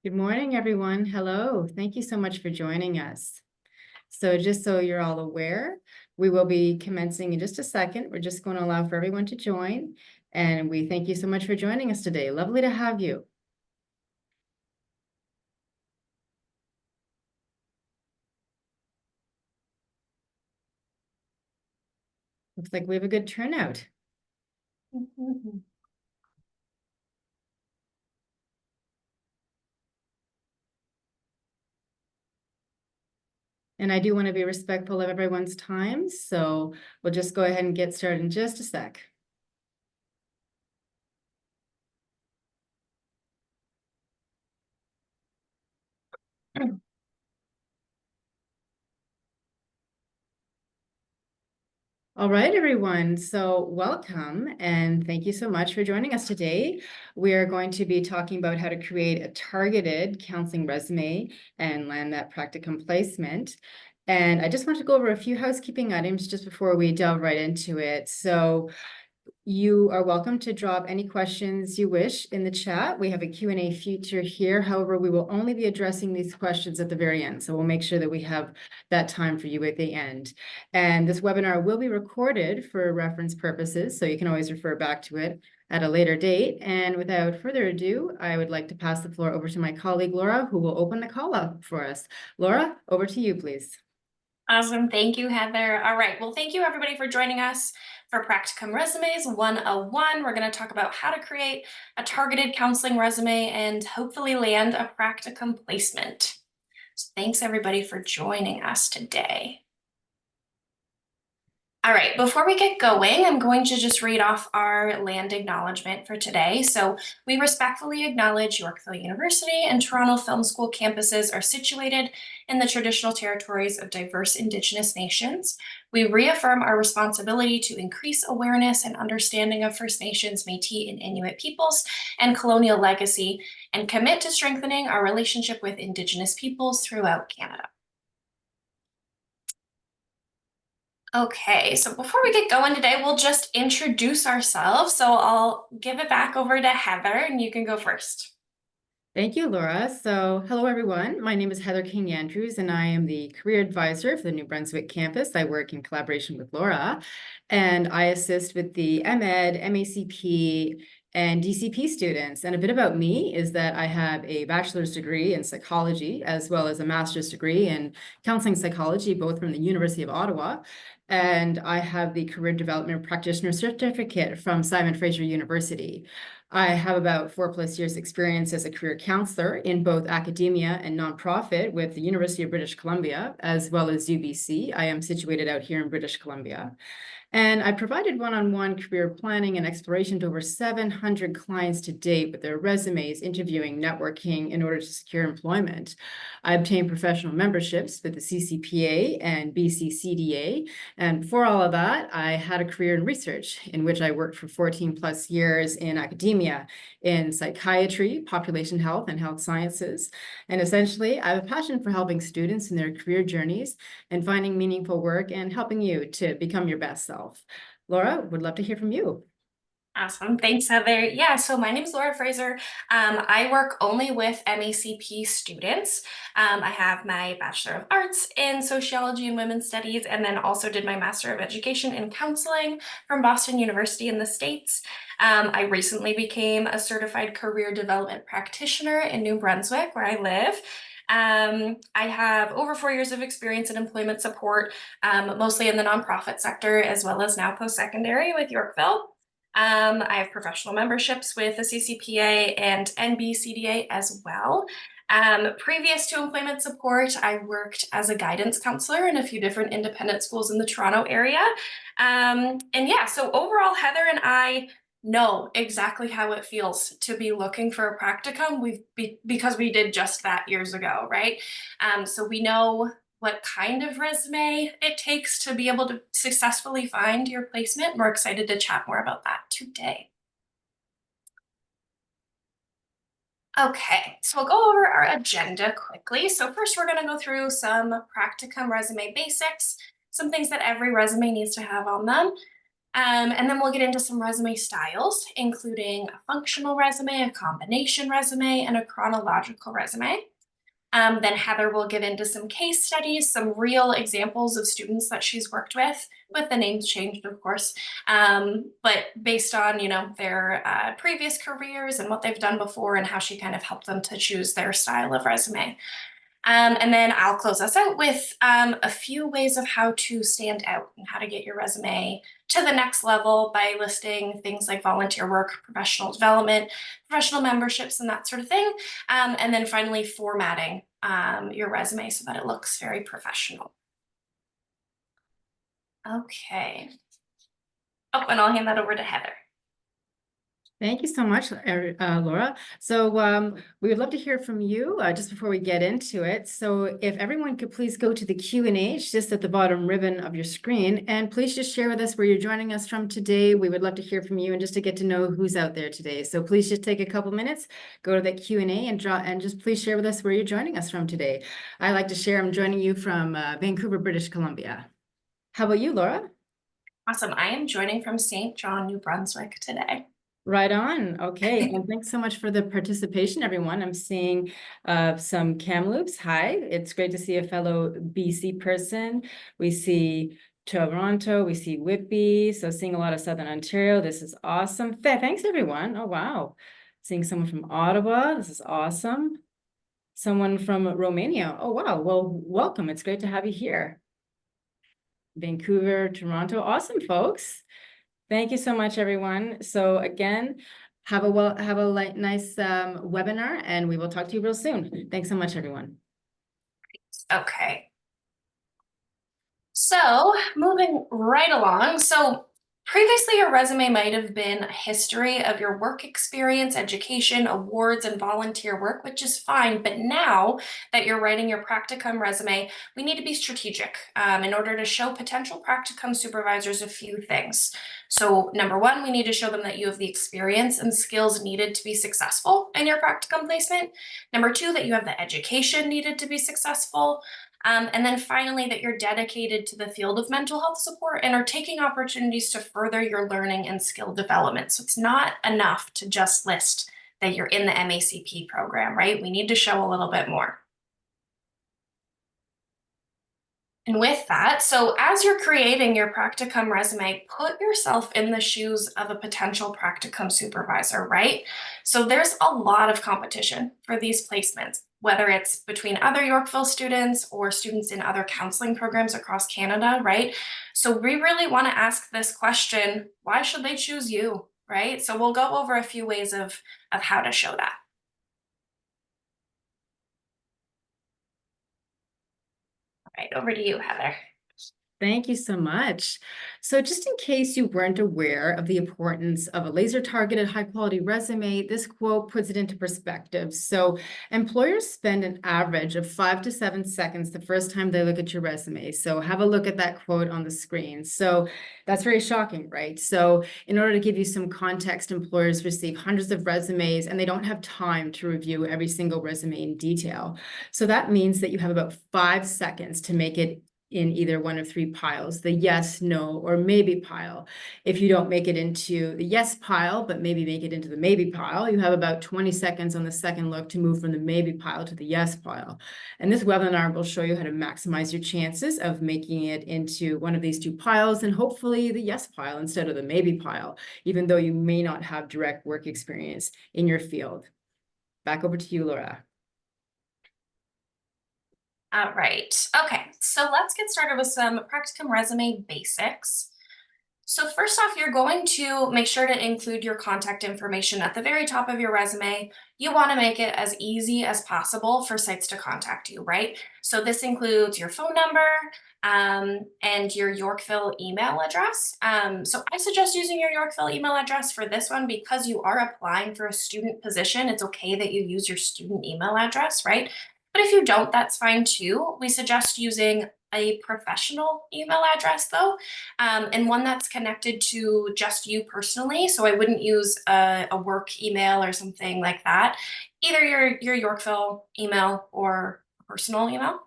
Good morning, everyone. Hello. Thank you so much for joining us. So just so you're all aware, we will be commencing in just a second. We're just going to allow for everyone to join. And we thank you so much for joining us today. Lovely to have you. Looks like we have a good turnout. And I do want to be respectful of everyone's time, so we'll just go ahead and get started in just a sec. All right, everyone. So welcome and thank you so much for joining us today. We are going to be talking about how to create a targeted counseling resume and land that practicum placement. And I just want to go over a few housekeeping items just before we delve right into it. So you are welcome to drop any questions you wish in the chat. We have a Q&A feature here. However, we will only be addressing these questions at the very end. So we'll make sure that we have that time for you at the end. And this webinar will be recorded for reference purposes, so you can always refer back to it at a later date. And without further ado, I would like to pass the floor over to my colleague, Laura, who will open the call up for us. Laura, over to you, please. Awesome. Thank you, Heather. All right. Well, thank you everybody for joining us for Practicum Resumes 101. We're going to talk about how to create a targeted counseling resume and hopefully land a practicum placement. So thanks everybody for joining us today. All right, before we get going, I'm going to just read off our land acknowledgement for today. So we respectfully acknowledge Yorkville University and Toronto Film School campuses are situated in the traditional territories of diverse Indigenous nations. We reaffirm our responsibility to increase awareness and understanding of First Nations, Métis, and Inuit peoples and colonial legacy, and commit to strengthening our relationship with Indigenous peoples throughout Canada. Okay, so before we get going today, we'll just introduce ourselves. So I'll give it back over to Heather and you can go first. Thank you, Laura. So hello, everyone. My name is Heather King-Andrews, and I am the career advisor for the New Brunswick campus. I work in collaboration with Laura, and I assist with the MEd, MACP, and DCP students. And a bit about me is that I have a bachelor's degree in psychology, as well as a master's degree in counseling psychology, both from the University of Ottawa. And I have the career development practitioner certificate from Fraser University. I have about 4+ years experience as a career counselor in both academia and nonprofit with the University of British Columbia, as well as UBC. I am situated out here in British Columbia. And I provided one-on-one career planning and exploration to over 700 clients to date with their resumes, interviewing, networking in order to secure employment. I obtained professional memberships with the CCPA and BCCDA. And before all of that, I had a career in research in which I worked for 14+ years in academia in psychiatry, population health, and health sciences. And essentially, I have a passion for helping students in their career journeys and finding meaningful work and helping you to become your best self. Laura, would love to hear from you. Awesome. Thanks, Heather. Yeah, so my name is Laura Fraser. I work only with MACP students. I have my Bachelor of Arts in Sociology and Women's Studies, and then also did my Master of Education in Counseling from Boston University in the States. I recently became a certified career development practitioner in New Brunswick, where I live. I have over 4 years of experience in employment support, mostly in the nonprofit sector, as well as now post-secondary with Yorkville. I have professional memberships with the CCPA and NBCDA as well. Previous to employment support, I worked as a guidance counselor in a few different independent schools in the Toronto area. And yeah, so overall, Heather and I know exactly how it feels to be looking for a practicum because we did just that years ago, right? So we know what kind of resume it takes to be able to successfully find your placement. We're excited to chat more about that today. Okay, so we'll go over our agenda quickly. So first we're going to go through some practicum resume basics, some things that every resume needs to have on them. And then we'll get into some resume styles, including a functional resume, a combination resume, and a chronological resume. Then Heather will get into some case studies, some real examples of students that she's worked with the names changed, of course, but based on, their previous careers and what they've done before and how she kind of helped them to choose their style of resume. And then I'll close us out with a few ways of how to stand out and how to get your resume to the next level by listing things like volunteer work, professional development, professional memberships, and that sort of thing. And then finally, formatting your resume so that it looks very professional. Okay. Oh, and I'll hand that over to Heather. Thank you so much, Laura. So we would love to hear from you just before we get into it. So if everyone could please go to the Q&A, it's just at the bottom ribbon of your screen, and please just share with us where you're joining us from today. We would love to hear from you and just to get to know who's out there today. So please just take a couple minutes, go to that Q&A and just please share with us where you're joining us from today. I like to share I'm joining you from Vancouver, British Columbia. How about you, Laura? Awesome. I am joining from St. John, New Brunswick today. Right on. Okay. And thanks so much for the participation, everyone. I'm seeing some Kamloops. Hi. It's great to see a fellow BC person. We see Toronto. We see Whitby. So seeing a lot of Southern Ontario. This is awesome. Thanks, everyone. Oh, wow. Seeing someone from Ottawa. This is awesome. Someone from Romania. Oh, wow. Well, welcome. It's great to have you here. Vancouver, Toronto. Awesome, folks. Thank you so much, everyone. So again, have a nice webinar, and we will talk to you real soon. Thanks so much, everyone. Okay. So moving right along. So previously, your resume might have been a history of your work experience, education, awards, and volunteer work, which is fine. But now that you're writing your practicum resume, we need to be strategic in order to show potential practicum supervisors a few things. So number one, we need to show them that you have the experience and skills needed to be successful in your practicum placement. Number two, that you have the education needed to be successful. And then finally, that you're dedicated to the field of mental health support and are taking opportunities to further your learning and skill development. So it's not enough to just list that you're in the MACP program, right? We need to show a little bit more. And with that, so as you're creating your practicum resume, put yourself in the shoes of a potential practicum supervisor, right? So there's a lot of competition for these placements, whether it's between other Yorkville students or students in other counseling programs across Canada, right? So we really want to ask this question, why should they choose you, right? So we'll go over a few ways of how to show that. Right, over to you, Heather. Thank you so much. So just in case you weren't aware of the importance of a laser-targeted high-quality resume, this quote puts it into perspective. So employers spend an average of 5 to 7 seconds the first time they look at your resume. So have a look at that quote on the screen. So that's very shocking, right? So in order to give you some context, employers receive hundreds of resumes and they don't have time to review every single resume in detail. So that means that you have about 5 seconds to make it in either one of three piles, the yes, no, or maybe pile. If you don't make it into the yes pile, but maybe make it into the maybe pile, you have about 20 seconds on the second look to move from the maybe pile to the yes pile. And this webinar will show you how to maximize your chances of making it into one of these two piles and hopefully the yes pile instead of the maybe pile, even though you may not have direct work experience in your field. Back over to you, Laura. All right. Okay, so let's get started with some practicum resume basics. So first off, you're going to make sure to include your contact information at the very top of your resume. You want to make it as easy as possible for sites to contact you, right? So this includes your phone number and your Yorkville email address. So I suggest using your Yorkville email address for this one because you are applying for a student position. It's okay that you use your student email address, right? But if you don't, that's fine too. We suggest using a professional email address though, and one that's connected to just you personally. So I wouldn't use a work email or something like that. Either your Yorkville email or a personal email.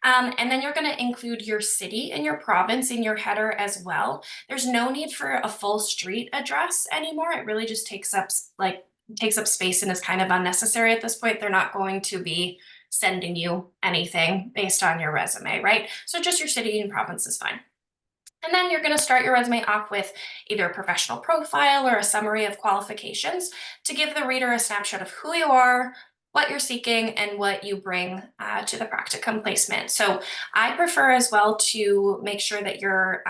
And then you're going to include your city and your province in your header as well. There's no need for a full street address anymore. It really just takes up space and is kind of unnecessary at this point. They're not going to be sending you anything based on your resume, right? So just your city and province is fine. And then you're going to start your resume off with either a professional profile or a summary of qualifications to give the reader a snapshot of who you are, what you're seeking, and what you bring to the practicum placement. So I prefer as well to make sure that you're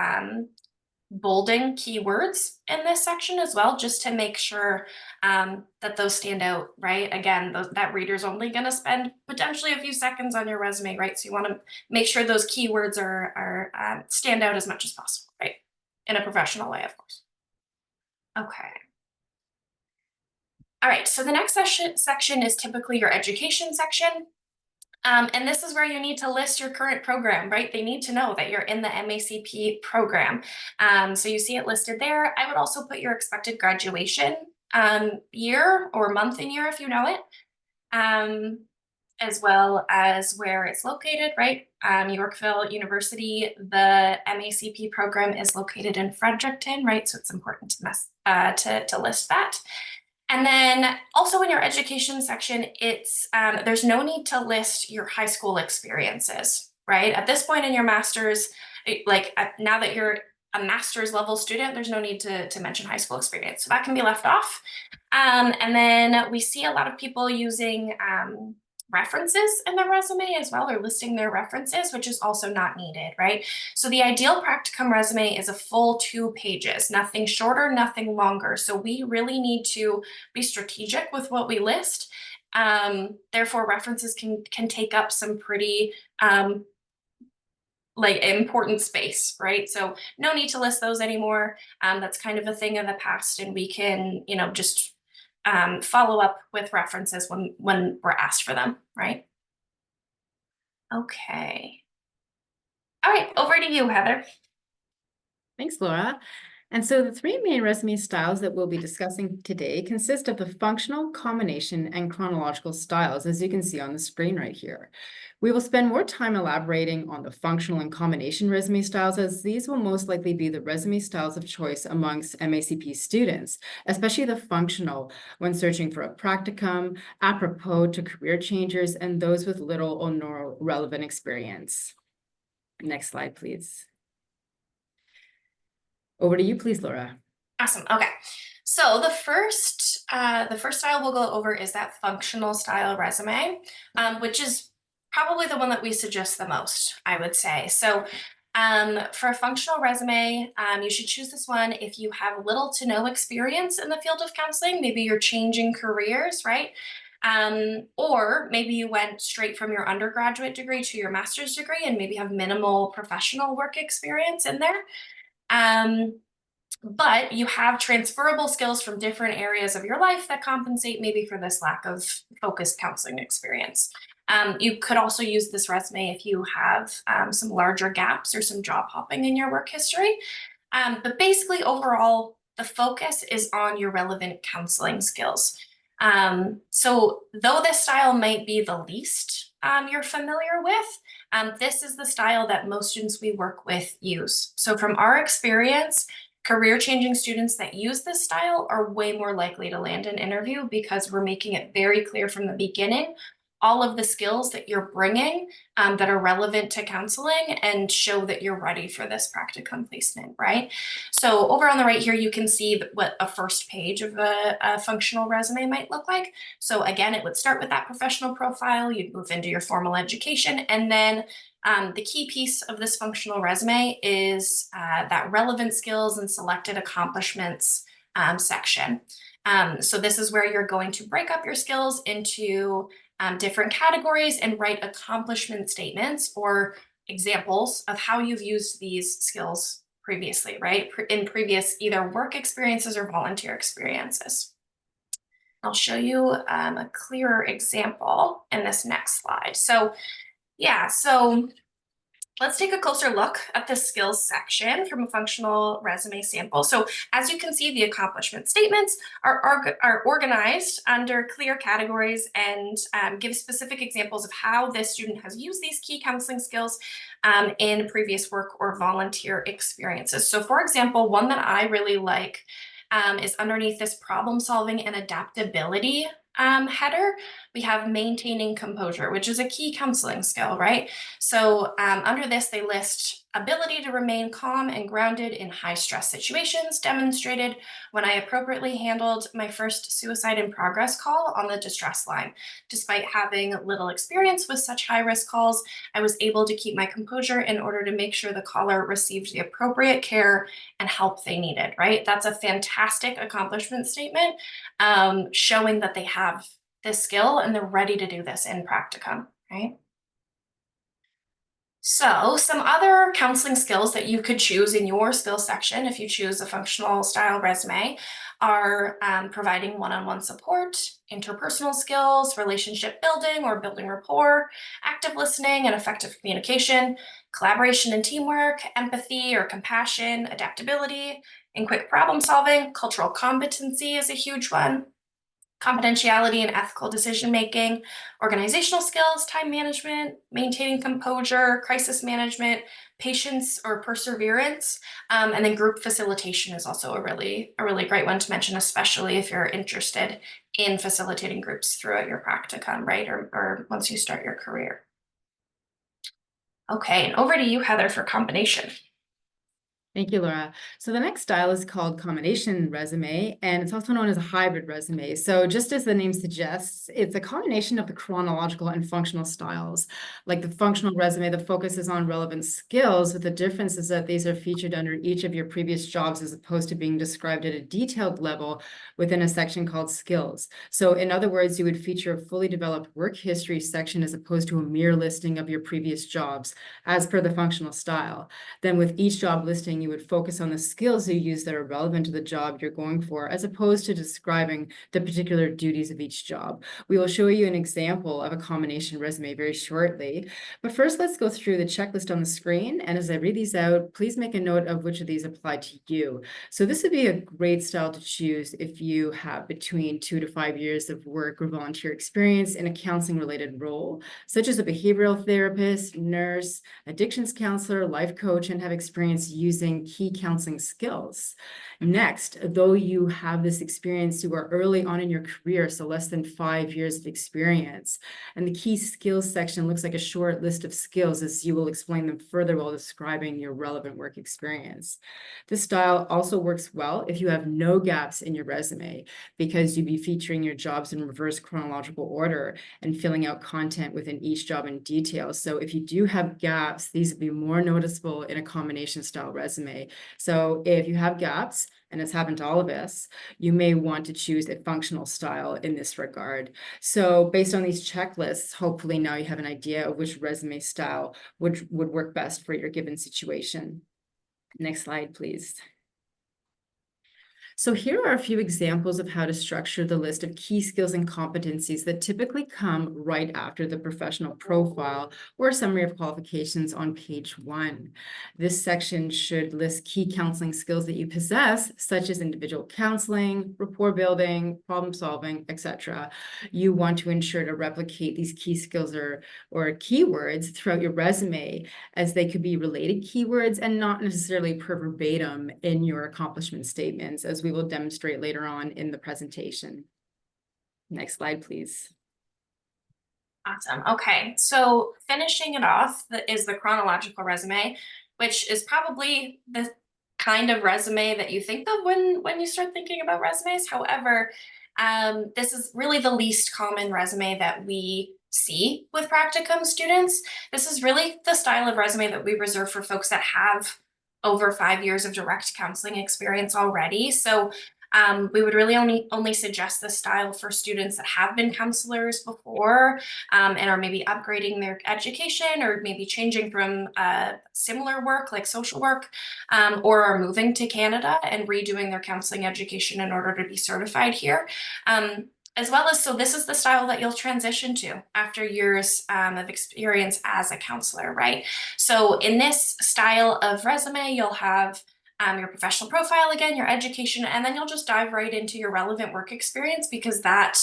bolding keywords in this section as well, just to make sure that those stand out, right? Again, that reader's only going to spend potentially a few seconds on your resume, right? So you want to make sure those keywords are stand out as much as possible, right? In a professional way, of course. Okay. All right, so the next section is typically your education section. And this is where you need to list your current program, right? They need to know that you're in the MACP program. So you see it listed there. I would also put your expected graduation year or month and year if you know it, as well as where it's located, right? Yorkville University, the MACP program is located in Fredericton, right? So it's important to list that. And then also in your education section, it's there's no need to list your high school experiences, right? At this point in your master's, now that you're a master's level student, there's no need to mention high school experience. So that can be left off. And then we see a lot of people using references in their resume as well, or listing their references, which is also not needed, right? So the ideal practicum resume is a full 2 pages, nothing shorter, nothing longer. So we really need to be strategic with what we list. Therefore, references can take up some pretty important space, right? So no need to list those anymore. That's kind of a thing of the past, and we can, just follow up with references when we're asked for them, right? Okay. All right, over to you, Heather. Thanks, Laura. And so the 3 main resume styles that we'll be discussing today consist of the functional, combination, and chronological styles, as you can see on the screen right here. We will spend more time elaborating on the functional and combination resume styles, as these will most likely be the resume styles of choice amongst MACP students, especially the functional when searching for a practicum, apropos to career changers, and those with little or no relevant experience. Next slide, please. Over to you, please, Laura. Awesome. Okay. So the first style we'll go over is that functional style resume, which is probably the one that we suggest the most, I would say. So for a functional resume, you should choose this one if you have little to no experience in the field of counseling. Maybe you're changing careers, right? Or maybe you went straight from your undergraduate degree to your master's degree and maybe have minimal professional work experience in there. But you have transferable skills from different areas of your life that compensate maybe for this lack of focused counseling experience. You could also use this resume if you have some larger gaps or some job hopping in your work history. But basically, overall, the focus is on your relevant counseling skills. So though this style might be the least you're familiar with, this is the style that most students we work with use. So from our experience, career-changing students that use this style are way more likely to land an interview because we're making it very clear from the beginning all of the skills that you're bringing that are relevant to counseling and show that you're ready for this practicum placement, right? So over on the right here, you can see what a first page of a functional resume might look like. So again, it would start with that professional profile, you'd move into your formal education, and then the key piece of this functional resume is that relevant skills and selected accomplishments section. So this is where you're going to break up your skills into different categories and write accomplishment statements or examples of how you've used these skills previously, right? In previous either work experiences or volunteer experiences. I'll show you a clearer example in this next slide. So yeah, so Let's take a closer look at the skills section from a functional resume sample. So as you can see, the accomplishment statements are organized under clear categories and give specific examples of how this student has used these key counseling skills in previous work or volunteer experiences. So for example, one that I really like is underneath this problem solving and adaptability header. We have maintaining composure, which is a key counseling skill, right? So under this, they list ability to remain calm and grounded in high stress situations demonstrated when I appropriately handled my first suicide in progress call on the distress line. Despite having little experience with such high risk calls, I was able to keep my composure in order to make sure the caller received the appropriate care and help they needed, right? That's a fantastic accomplishment statement showing that they have this skill and they're ready to do this in practicum, right? So some other counseling skills that you could choose in your skills section if you choose a functional style resume are providing one-on-one support, interpersonal skills, relationship building or building rapport, active listening and effective communication, collaboration and teamwork, empathy or compassion, adaptability, and quick problem solving. Cultural competency is a huge one. Confidentiality and ethical decision making, organizational skills, time management, maintaining composure, crisis management, patience or perseverance, and then group facilitation is also a really great one to mention, especially if you're interested in facilitating groups throughout your practicum, right, or once you start your career. Okay, and over to you, Heather, for combination. Thank you, Laura. So the next style is called combination resume, and it's also known as a hybrid resume. So just as the name suggests, it's a combination of the chronological and functional styles. Like the functional resume, the focus is on relevant skills, but the difference is that these are featured under each of your previous jobs as opposed to being described at a detailed level within a section called skills. So in other words, you would feature a fully developed work history section as opposed to a mere listing of your previous jobs as per the functional style. Then with each job listing, you would focus on the skills you use that are relevant to the job you're going for, as opposed to describing the particular duties of each job. We will show you an example of a combination resume very shortly. But first, let's go through the checklist on the screen. And as I read these out, please make a note of which of these apply to you. So this would be a great style to choose if you have between 2 to 5 years of work or volunteer experience in a counseling-related role, such as a behavioral therapist, nurse, addictions counselor, life coach, and have experience using key counseling skills. Next, though you have this experience, you are early on in your career, so less than 5 years of experience. And the key skills section looks like a short list of skills as you will explain them further while describing your relevant work experience. This style also works well if you have no gaps in your resume because you'd be featuring your jobs in reverse chronological order and filling out content within each job in detail. So if you do have gaps, these would be more noticeable in a combination style resume. So if you have gaps, and it's happened to all of us, you may want to choose a functional style in this regard. So based on these checklists, hopefully now you have an idea of which resume style would work best for your given situation. Next slide, please. So here are a few examples of how to structure the list of key skills and competencies that typically come right after the professional profile or summary of qualifications on page 1. This section should list key counseling skills that you possess, such as individual counseling, rapport building, problem solving, etc. You want to ensure to replicate these key skills or keywords throughout your resume, as they could be related keywords and not necessarily per verbatim in your accomplishment statements, as we will demonstrate later on in the presentation. Next slide, please. Awesome. Okay, so finishing it off is the chronological resume, which is probably the kind of resume that you think of when you start thinking about resumes. However, this is really the least common resume that we see with practicum students. This is really the style of resume that we reserve for folks that have over 5 years of direct counseling experience already. So we would really only suggest this style for students that have been counselors before and are maybe upgrading their education or maybe changing from similar work like social work or are moving to Canada and redoing their counseling education in order to be certified here. As well as, so this is the style that you'll transition to after years of experience as a counselor, right? So in this style of resume, you'll have your professional profile again, your education, and then you'll just dive right into your relevant work experience because that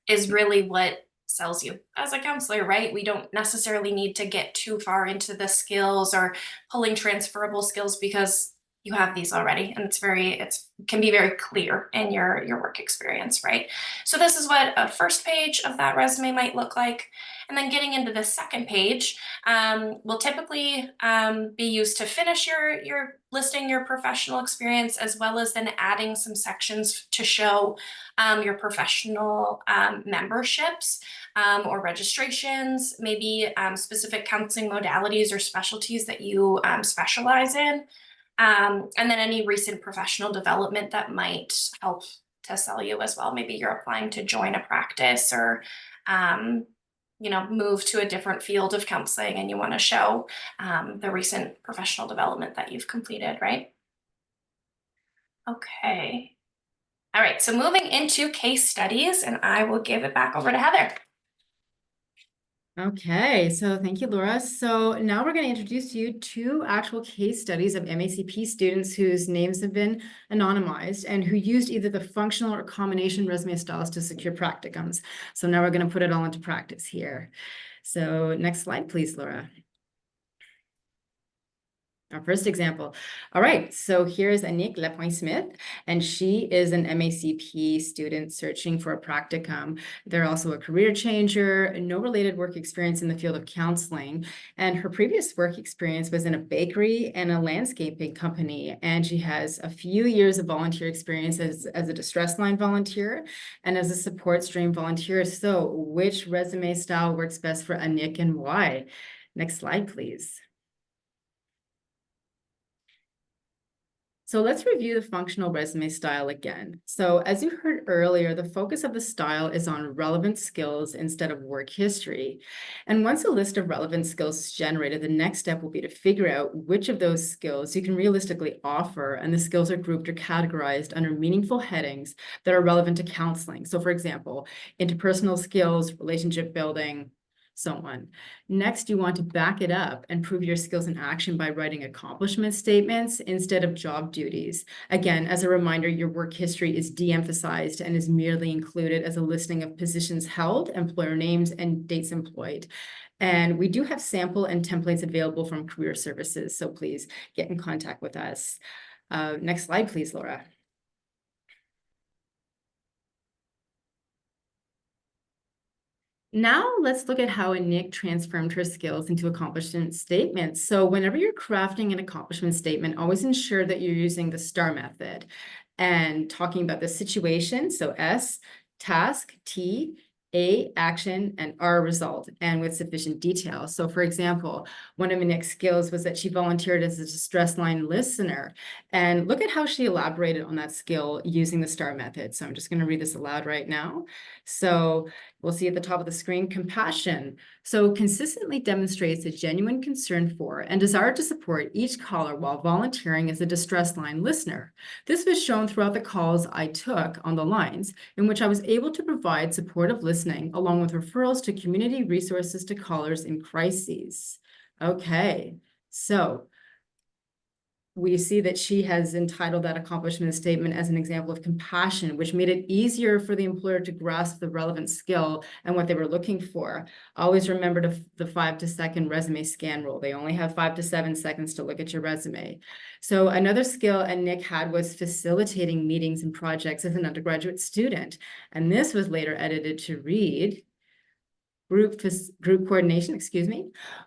is really what sells you as a counselor, right? We don't necessarily need to get too far into the skills or pulling transferable skills because you have these already and it's can be very clear in your work experience, right? So this is what a first page of that resume might look like. And then getting into the second page will typically be used to finish your listing your professional experience, as well as then adding some sections to show your professional memberships or registrations, maybe specific counseling modalities or specialties that you specialize in. And then any recent professional development that might help to sell you as well. Maybe you're applying to join a practice or, um, move to a different field of counseling and you want to show the recent professional development that you've completed, right? Okay. All right. So moving into case studies, and I will give it back over to Heather. Okay, so thank you, Laura. So now we're going to introduce you to actual case studies of MACP students whose names have been anonymized and who used either the functional or combination resume styles to secure practicums. So now we're going to put it all into practice here. So next slide, please, Laura. Our first example. All right, so here's Anik Lepoint-Smith, and she is an MACP student searching for a practicum. They're also a career changer, no related work experience in the field of counseling, and her previous work experience was in a bakery and a landscaping company, and she has a few years of volunteer experience as a distress line volunteer and as a support stream volunteer. So which resume style works best for Anik and why? Next slide, please. So let's review the functional resume style again. So as you heard earlier, the focus of the style is on relevant skills instead of work history. And once a list of relevant skills is generated, the next step will be to figure out which of those skills you can realistically offer. And the skills are grouped or categorized under meaningful headings that are relevant to counseling. So for example, interpersonal skills, relationship building, so on. Next, you want to back it up and prove your skills in action by writing accomplishment statements instead of job duties. Again, as a reminder, your work history is de-emphasized and is merely included as a listing of positions held, employer names, and dates employed. And we do have sample and templates available from Career Services, so please get in contact with us. Next slide, please, Laura. Now let's look at how Anik transformed her skills into accomplishment statements. So whenever you're crafting an accomplishment statement, always ensure that you're using the STAR method and talking about the situation. So S, task, T, A, action, and R, result, and with sufficient detail. So for example, one of Anik's skills was that she volunteered as a distress line listener. And look at how she elaborated on that skill using the STAR method. So I'm just going to read this aloud right now. So we'll see at the top of the screen, compassion. So consistently demonstrates a genuine concern for and desire to support each caller while volunteering as a distress line listener. This was shown throughout the calls I took on the lines, in which I was able to provide supportive listening along with referrals to community resources to callers in crises. Okay, so we see that she has entitled that accomplishment statement as an example of compassion, which made it easier for the employer to grasp the relevant skill and what they were looking for. Always remember the 5 to second resume scan rule. They only have 5 to 7 seconds to look at your resume. So another skill Anik had was facilitating meetings and projects as an undergraduate student. And this was later edited to read, group coordination,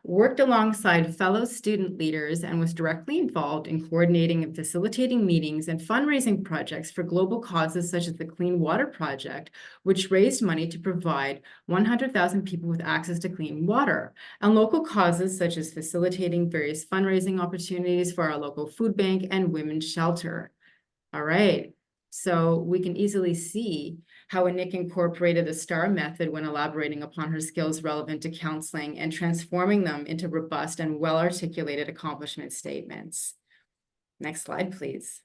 worked alongside fellow student leaders and was directly involved in coordinating and facilitating meetings and fundraising projects for global causes such as the Clean Water Project, which raised money to provide 100,000 people with access to clean water, and local causes such as facilitating various fundraising opportunities for our local food bank and women's shelter. All right, so we can easily see how Anik incorporated the STAR method when elaborating upon her skills relevant to counseling and transforming them into robust and well-articulated accomplishment statements. Next slide, please.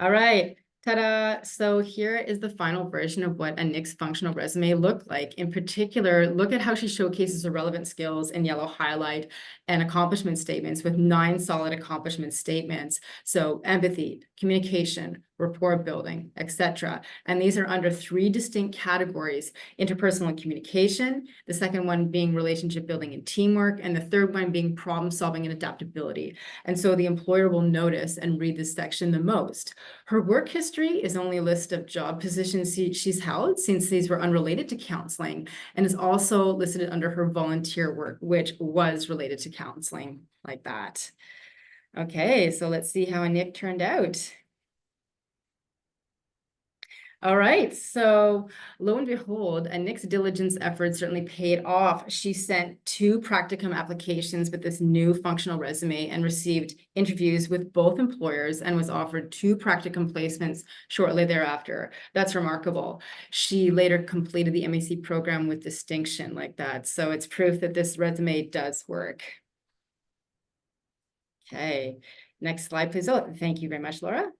All right, Ta-da! So here is the final version of what a Nick's functional resume looked like. In particular, look at how she showcases her relevant skills in yellow highlight and accomplishment statements with 9 solid accomplishment statements. So empathy, communication, rapport building, etc. And these are under 3 distinct categories: interpersonal communication, the second one being relationship building and teamwork, and the third one being problem solving and adaptability. And so the employer will notice and read this section the most. Her work history is only a list of job positions she's held, since these were unrelated to counseling, and is also listed under her volunteer work, which was related to counseling, like that. Okay, so let's see how Nick turned out. All right, so lo and behold, Nick's diligence efforts certainly paid off. She sent 2 practicum applications with this new functional resume and received interviews with both employers and was offered 2 practicum placements shortly thereafter. That's remarkable. She later completed the MAC program with distinction, like that. So it's proof that this resume does work. Okay, next slide, please. Oh, thank you very much, Laura.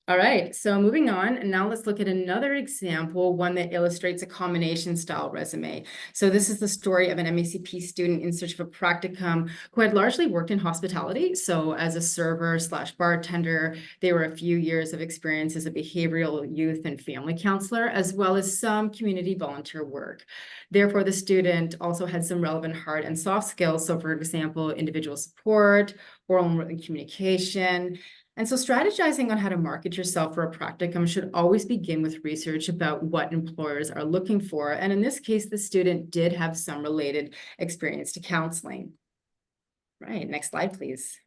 All right, so moving on, and now let's look at another example, one that illustrates a combination style resume. So this is the story of an MACP student in search of a practicum who had largely worked in hospitality. So as a server slash bartender, there were a few years of experience as a behavioral youth and family counselor, as well as some community volunteer work. Therefore, the student also had some relevant hard and soft skills. So for example, individual support, oral and written communication. And so strategizing on how to market yourself for a practicum should always begin with research about what employers are looking for. And in this case, the student did have some related experience to counseling. Right, next slide, please.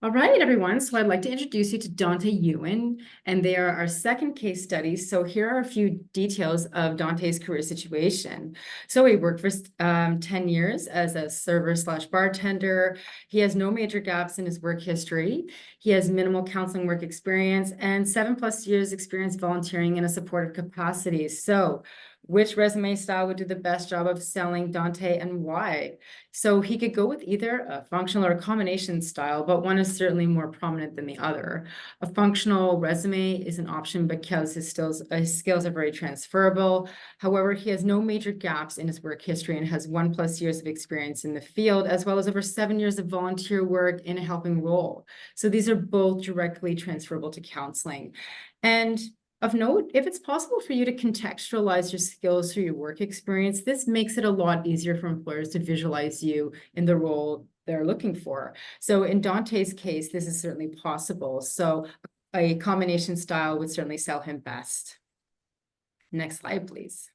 All right, everyone. So I'd like to introduce you to Dante Ewan, and they are our second case study. So here are a few details of Dante's career situation. So he worked for 10 years as a server slash bartender. He has no major gaps in his work history. He has minimal counseling work experience and 7+ years experience volunteering in a supportive capacity. So which resume style would do the best job of selling Dante and why? So he could go with either a functional or a combination style, but one is certainly more prominent than the other. A functional resume is an option because his skills are very transferable. However, he has no major gaps in his work history and has 1+ years of experience in the field, as well as over 7 years of volunteer work in a helping role. So these are both directly transferable to counseling. And of note, if it's possible for you to contextualize your skills through your work experience, this makes it a lot easier for employers to visualize you in the role they're looking for. So in Dante's case, this is certainly possible. So a combination style would certainly sell him best. Next slide, please.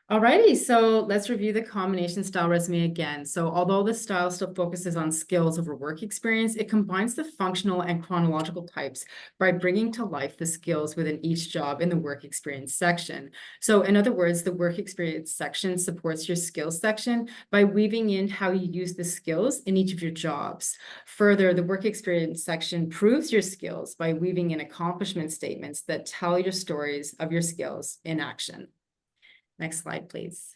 Alrighty, so let's review the combination style resume again. So although the style still focuses on skills over work experience, it combines the functional and chronological types by bringing to life the skills within each job in the work experience section. So in other words, the work experience section supports your skills section by weaving in how you use the skills in each of your jobs. Further, the work experience section proves your skills by weaving in accomplishment statements that tell your stories of your skills in action. Next slide, please.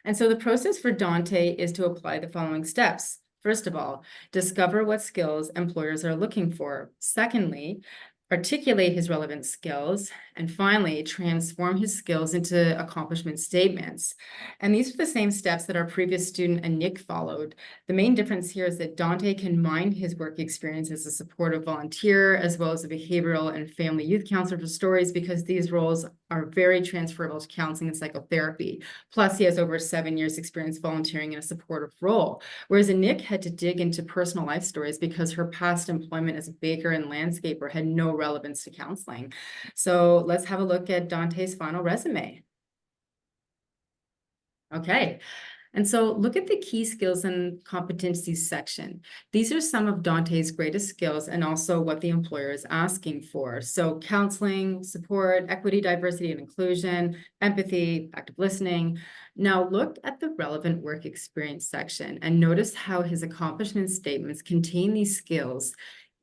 And so the process for Dante is to apply the following steps. First of all, discover what skills employers are looking for. Secondly, articulate his relevant skills, and finally, transform his skills into accomplishment statements. And these are the same steps that our previous student Nick followed. The main difference here is that Dante can mine his work experience as a supportive volunteer, as well as a behavioral and family youth counselor for stories, because these roles are very transferable to counseling and psychotherapy. Plus, he has over 7 years experience volunteering in a supportive role. Whereas Nick had to dig into personal life stories because her past employment as a baker and landscaper had no relevance to counseling. So let's have a look at Dante's final resume. Okay. And so look at the key skills and competencies section. These are some of Dante's greatest skills and also what the employer is asking for. So counseling, support, equity, diversity, and inclusion, empathy, active listening. Now look at the relevant work experience section and notice how his accomplishment statements contain these skills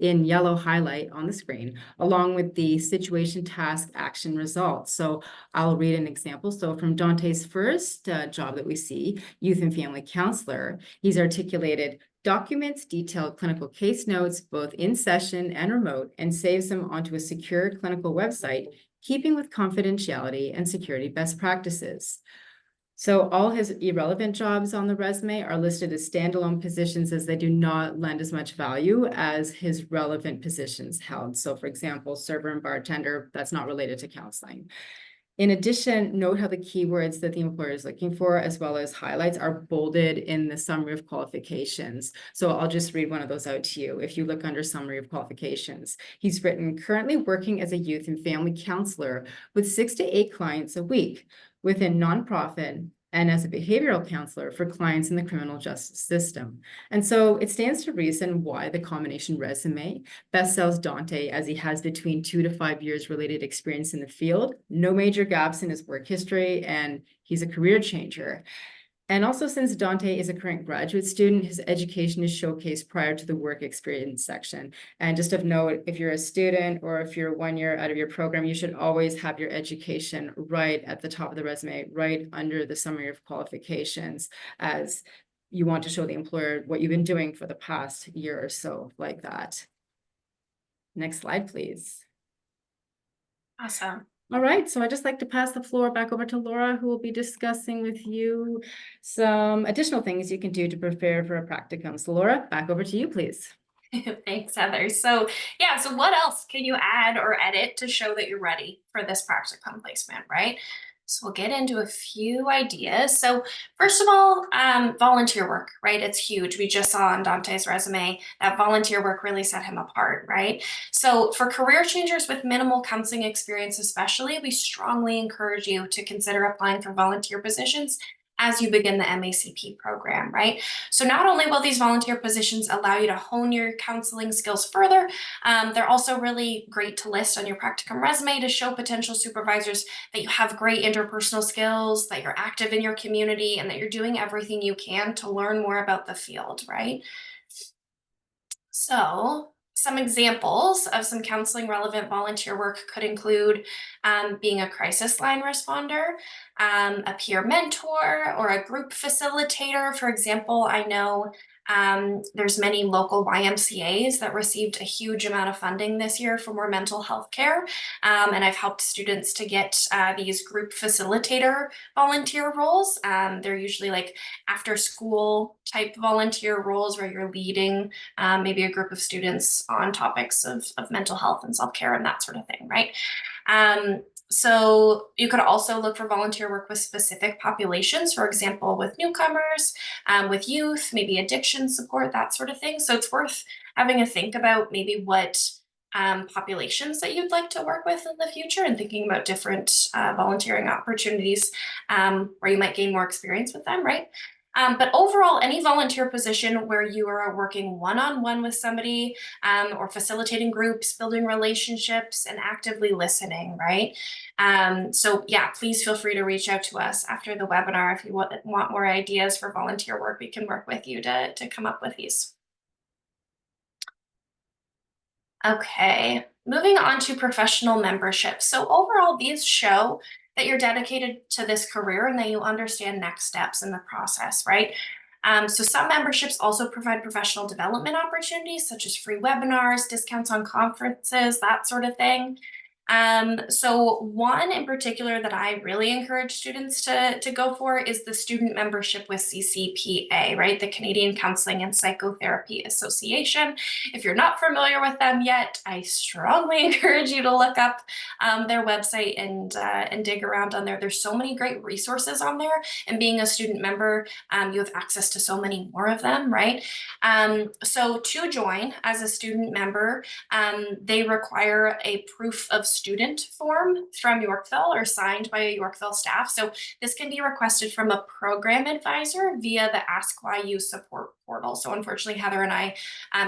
in yellow highlight on the screen, along with the situation, task, action, results. So I'll read an example. So from Dante's first job that we see, youth and family counselor, he's articulated documents detailed clinical case notes, both in session and remote, and saves them onto a secure clinical website, keeping with confidentiality and security best practices. So all his irrelevant jobs on the resume are listed as standalone positions, as they do not lend as much value as his relevant positions held. So for example, server and bartender, that's not related to counseling. In addition, note how the keywords that the employer is looking for, as well as highlights, are bolded in the summary of qualifications. So I'll just read one of those out to you. If you look under summary of qualifications, he's written, currently working as a youth and family counselor with 6 to 8 clients a week within nonprofit, and as a behavioral counselor for clients in the criminal justice system. And so it stands to reason why the combination resume best sells Dante, as he has between 2 to 5 years related experience in the field, no major gaps in his work history, and he's a career changer. And also, since Dante is a current graduate student, his education is showcased prior to the work experience section. And just of note, if you're a student or if you're 1 year out of your program, you should always have your education right at the top of the resume, right under the summary of qualifications, as you want to show the employer what you've been doing for the past year or so, like that. Next slide, please. Awesome. All right, so I'd just like to pass the floor back over to Laura, who will be discussing with you some additional things you can do to prepare for a practicum. So Laura, back over to you, please. Thanks, Heather. So yeah, so what else can you add or edit to show that you're ready for this practicum placement, right? So we'll get into a few ideas. So first of all, volunteer work, right? It's huge. We just saw on Dante's resume that volunteer work really set him apart, right? So for career changers with minimal counseling experience especially, we strongly encourage you to consider applying for volunteer positions as you begin the MACP program, right? So not only will these volunteer positions allow you to hone your counseling skills further, they're also really great to list on your practicum resume to show potential supervisors that you have great interpersonal skills, that you're active in your community, and that you're doing everything you can to learn more about the field, right? So some examples of some counseling relevant volunteer work could include being a crisis line responder, a peer mentor, or a group facilitator. For example, I know there's many local YMCAs that received a huge amount of funding this year for more mental health care. And I've helped students to get these group facilitator volunteer roles. They're usually like after school type volunteer roles where you're leading maybe a group of students on topics of mental health and self-care and that sort of thing, right? So you could also look for volunteer work with specific populations, for example, with newcomers, with youth, maybe addiction support, that sort of thing. So it's worth having a think about maybe what populations that you'd like to work with in the future and thinking about different volunteering opportunities where you might gain more experience with them, right? But overall, any volunteer position where you are working one-on-one with somebody or facilitating groups, building relationships, and actively listening, right? So yeah, please feel free to reach out to us after the webinar if you want more ideas for volunteer work. We can work with you to come up with these. Okay, moving on to professional membership. So overall, these show that you're dedicated to this career and that you understand next steps in the process, right? So some memberships also provide professional development opportunities, such as free webinars, discounts on conferences, that sort of thing. So one in particular that I really encourage students to go for is the student membership with CCPA, right? The Canadian Counselling and Psychotherapy Association. If you're not familiar with them yet, I strongly encourage you to look up their website and dig around on there. There's so many great resources on there, and being a student member, you have access to so many more of them, right? So to join as a student member, they require a proof of student form from Yorkville or signed by a Yorkville staff. So this can be requested from a program advisor via the Ask YU support portal. So unfortunately, Heather and I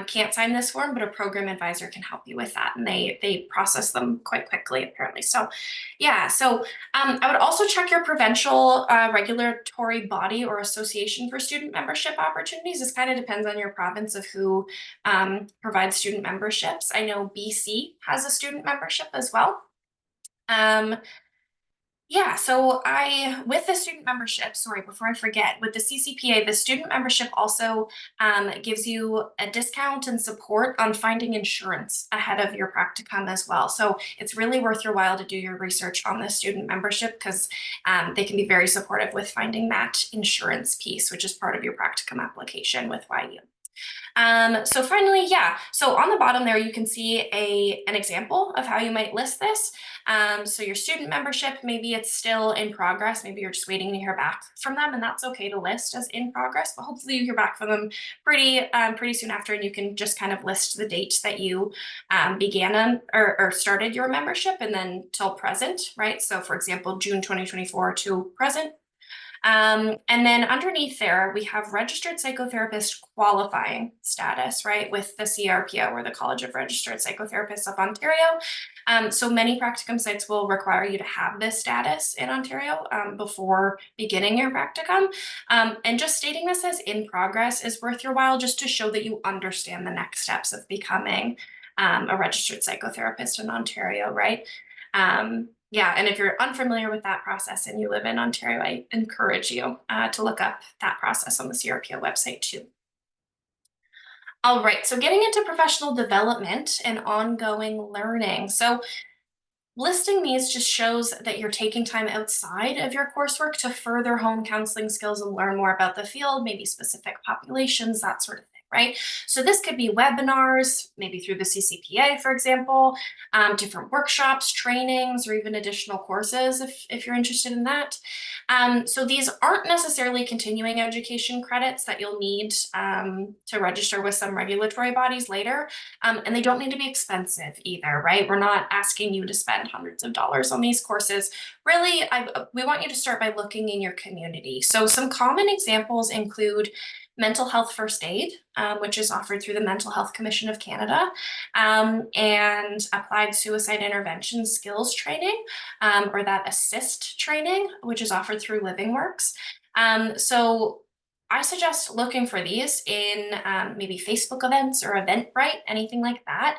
can't sign this form, but a program advisor can help you with that. And they process them quite quickly, apparently. So yeah, so I would also check your provincial regulatory body or association for student membership opportunities. This kind of depends on your province of who provides student memberships. I know BC has a student membership as well. Yeah, so with the student membership, sorry, before I forget, with the CCPA, the student membership also gives you a discount and support on finding insurance ahead of your practicum as well. So it's really worth your while to do your research on the student membership because they can be very supportive with finding that insurance piece, which is part of your practicum application with YU. So finally, yeah, so on the bottom there, you can see an example of how you might list this. So your student membership, maybe it's still in progress. Maybe you're just waiting to hear back from them, and that's okay to list as in progress, but hopefully you hear back from them pretty soon after, and you can just kind of list the dates that you began on or started your membership and then till present, right? So for example, June 2024 to present. And then underneath there, we have registered psychotherapist qualifying status, right, with the CRPO, or the College of Registered Psychotherapists of Ontario. So many practicum sites will require you to have this status in Ontario before beginning your practicum. And just stating this as in progress is worth your while just to show that you understand the next steps of becoming a registered psychotherapist in Ontario, right? Yeah, and if you're unfamiliar with that process and you live in Ontario, I encourage you to look up that process on the CRPO website too. All right, so getting into professional development and ongoing learning. So listing these just shows that you're taking time outside of your coursework to further hone counseling skills and learn more about the field, maybe specific populations, that sort of thing, right? So this could be webinars, maybe through the CCPA, for example, different workshops, trainings, or even additional courses if you're interested in that. So these aren't necessarily continuing education credits that you'll need to register with some regulatory bodies later. And they don't need to be expensive either, right? We're not asking you to spend hundreds of dollars on these courses. Really, we want you to start by looking in your community. So some common examples include mental health first aid, which is offered through the Mental Health Commission of Canada, and applied suicide intervention skills training, or that assist training, which is offered through LivingWorks. So I suggest looking for these in maybe Facebook events or Eventbrite, anything like that,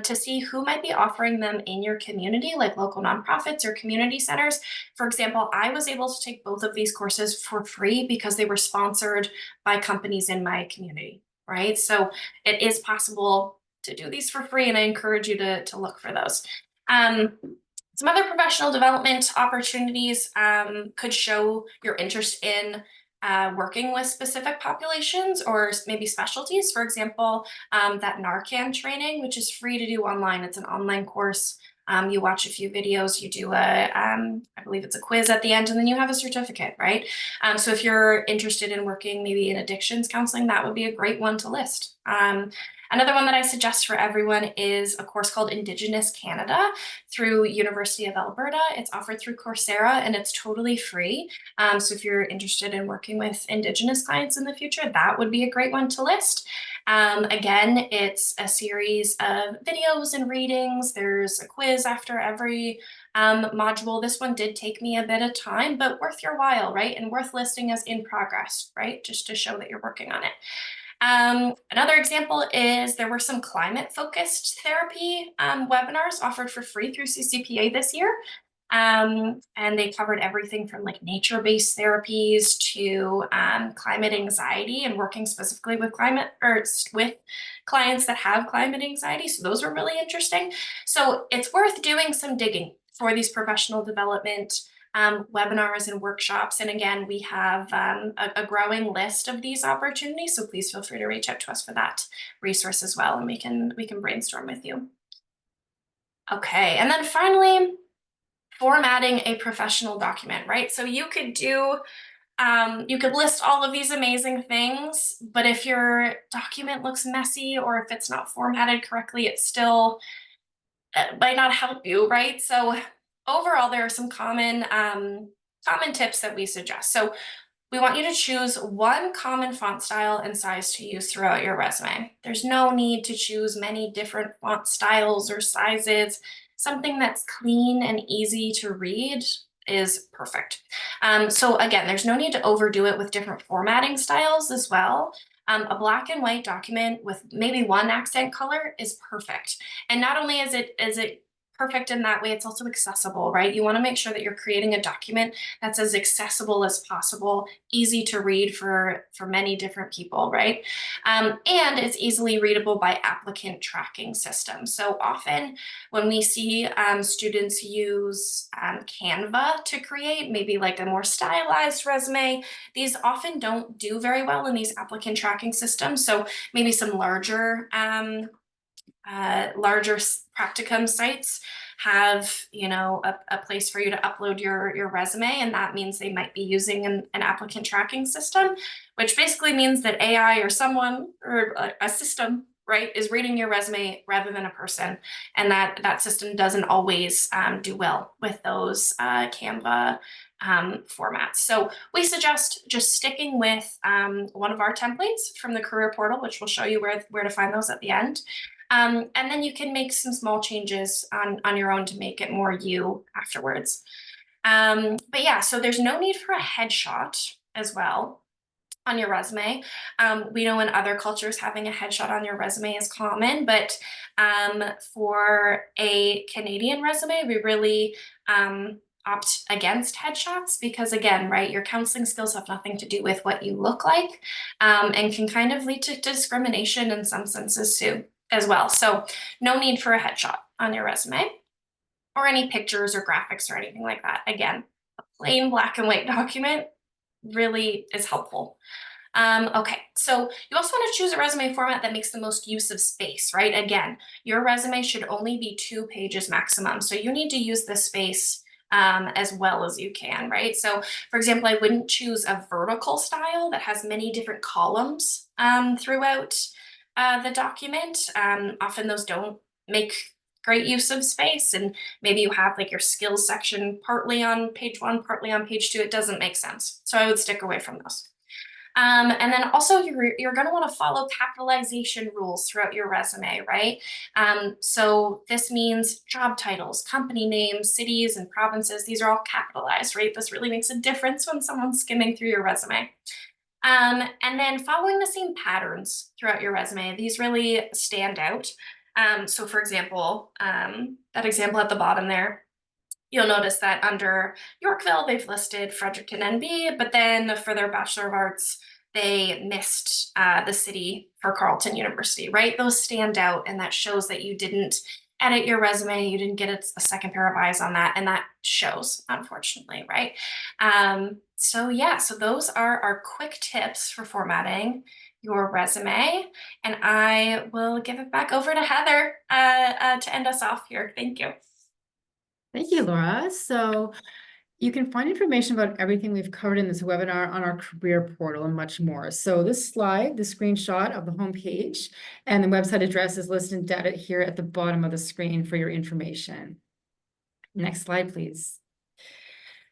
to see who might be offering them in your community, like local nonprofits or community centers. For example, I was able to take both of these courses for free because they were sponsored by companies in my community, right? So it is possible to do these for free, and I encourage you to look for those. Some other professional development opportunities could show your interest in working with specific populations or maybe specialties. For example, that Narcan training, which is free to do online. It's an online course. You watch a few videos, you do I believe it's a quiz at the end, and then you have a certificate, right? So if you're interested in working maybe in addictions counseling, that would be a great one to list. Another one that I suggest for everyone is a course called Indigenous Canada through University of Alberta. It's offered through Coursera and it's totally free. So if you're interested in working with Indigenous clients in the future, that would be a great one to list. Again, it's a series of videos and readings. There's a quiz after every module. This one did take me a bit of time, but worth your while, right? And worth listing as in progress, right? Just to show that you're working on it. Another example is there were some climate-focused therapy webinars offered for free through CCPA this year. And they covered everything from like nature-based therapies to climate anxiety and working specifically with with clients that have climate anxiety. So those were really interesting. So it's worth doing some digging for these professional development webinars and workshops. And again, we have a growing list of these opportunities. So please feel free to reach out to us for that resource as well, and we can brainstorm with you. Okay, and then finally, formatting a professional document, right? So you could you could list all of these amazing things, but if your document looks messy or if it's not formatted correctly, it still might not help you, right? So overall, there are some common tips that we suggest. So we want you to choose one common font style and size to use throughout your resume. There's no need to choose many different font styles or sizes. Something that's clean and easy to read is perfect. So again, there's no need to overdo it with different formatting styles as well. A black and white document with maybe one accent color is perfect. And not only is it perfect in that way. It's also accessible, right? You want to make sure that you're creating a document that's as accessible as possible, easy to read for many different people, right? And it's easily readable by applicant tracking systems. So often when we see students use Canva to create maybe like a more stylized resume, these often don't do very well in these applicant tracking systems. So maybe some larger practicum sites have, you know, a place for you to upload your resume, and that means they might be using an applicant tracking system, which basically means that AI or someone or a system, right, is reading your resume rather than a person, and that system doesn't always do well with those Canva formats. So we suggest just sticking with one of our templates from the career portal, which will show you where to find those at the end. And then you can make some small changes on your own to make it more you afterwards. But yeah, so there's no need for a headshot as well on your resume. We know in other cultures having a headshot on your resume is common, but for a Canadian resume, we really opt against headshots because, again, right, your counseling skills have nothing to do with what you look like, and can kind of lead to discrimination in some senses too, as well. So no need for a headshot on your resume or any pictures or graphics or anything like that. Again, a plain black and white document really is helpful. Okay, so you also want to choose a resume format that makes the most use of space, right? Again, your resume should only be 2 pages maximum. So you need to use the space as well as you can, right? So for example, I wouldn't choose a vertical style that has many different columns throughout the document. Often those don't make great use of space, and maybe you have like your skills section partly on page 1, partly on page 2. It doesn't make sense. So I would stick away from those. And then also you're going to want to follow capitalization rules throughout your resume, right? So this means job titles, company names, cities, and provinces. These are all capitalized, right? This really makes a difference when someone's skimming through your resume. And then following the same patterns throughout your resume, these really stand out. So for example, that example at the bottom there, you'll notice that under Yorkville, they've listed Fredericton NB, but then for their Bachelor of Arts, they missed the city for Carleton University, right? Those stand out, and that shows that you didn't edit your resume, you didn't get a second pair of eyes on that, and that shows, unfortunately, right? So yeah, so those are our quick tips for formatting your resume, and I will give it back over to Heather to end us off here. Thank you. Thank you, Laura. So you can find information about everything we've covered in this webinar on our career portal and much more. So this slide, the screenshot of the homepage and the website address is listed in data here at the bottom of the screen for your information. Next slide, please.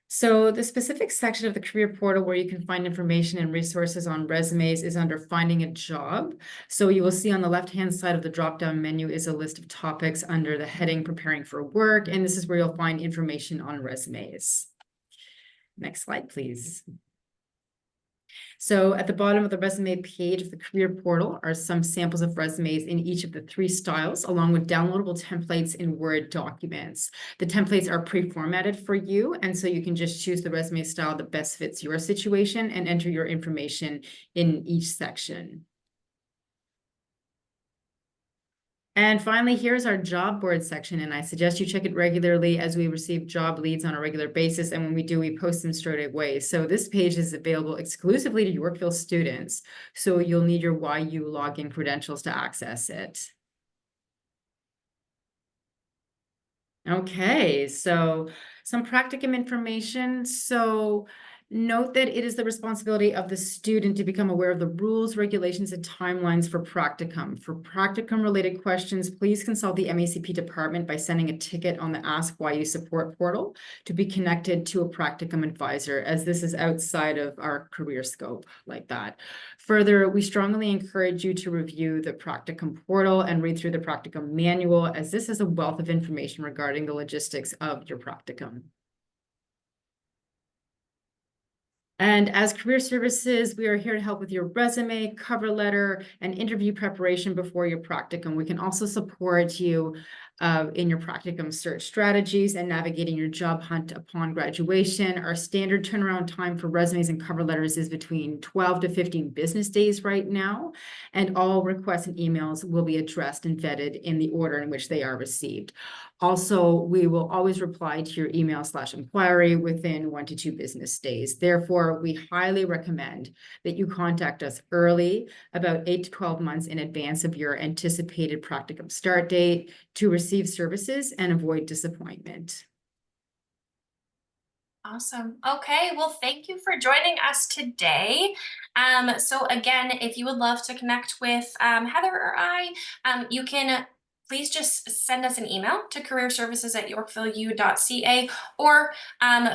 So the specific section of the career portal where you can find information and resources on resumes is under finding a job. So you will see on the left-hand side of the drop-down menu is a list of topics under the heading preparing for work. And this is where you'll find information on resumes. Next slide, please. So at the bottom of the resume page of the career portal are some samples of resumes in each of the 3 styles, along with downloadable templates in Word documents. The templates are pre-formatted for you, and so you can just choose the resume style that best fits your situation and enter your information in each section. And finally, here's our job board section, and I suggest you check it regularly as we receive job leads on a regular basis, and when we do, we post them straight away. So this page is available exclusively to Yorkville students, so you'll need your YU login credentials to access it. Okay, so some practicum information. So note that it is the responsibility of the student to become aware of the rules, regulations, and timelines for practicum. For practicum-related questions, please consult the MACP department by sending a ticket on the Ask YU support portal to be connected to a practicum advisor, as this is outside of our career scope like that. Further, we strongly encourage you to review the practicum portal and read through the practicum manual, as this is a wealth of information regarding the logistics of your practicum. And as career services, we are here to help with your resume, cover letter, and interview preparation before your practicum. We can also support you in your practicum search strategies and navigating your job hunt upon graduation. Our standard turnaround time for resumes and cover letters is between 12 to 15 business days right now, and all requests and emails will be addressed and vetted in the order in which they are received. Also, we will always reply to your email/inquiry within 1 to 2 business days. Therefore, we highly recommend that you contact us early, about 8 to 12 months in advance of your anticipated practicum start date, to receive services and avoid disappointment. Awesome. Okay, well, thank you for joining us today. So again, if you would love to connect with Heather or I, you can please just send us an email to careerservices@yorkvilleu.ca, or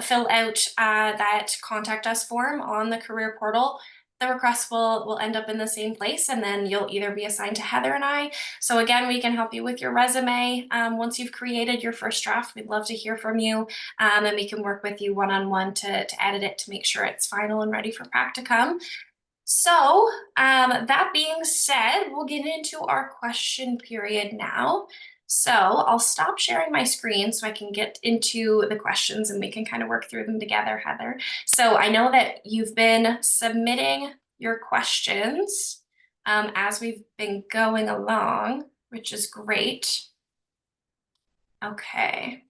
fill out that contact us form on the career portal. The requests will end up in the same place, and then you'll either be assigned to Heather and I. So again, we can help you with your resume. Once you've created your first draft, we'd love to hear from you. And we can work with you one-on-one to edit it to make sure it's final and ready for practicum. So that being said, we'll get into our question period now. So I'll stop sharing my screen so I can get into the questions and we can kind of work through them together, Heather. So I know that you've been submitting your questions as we've been going along, which is great. Okay.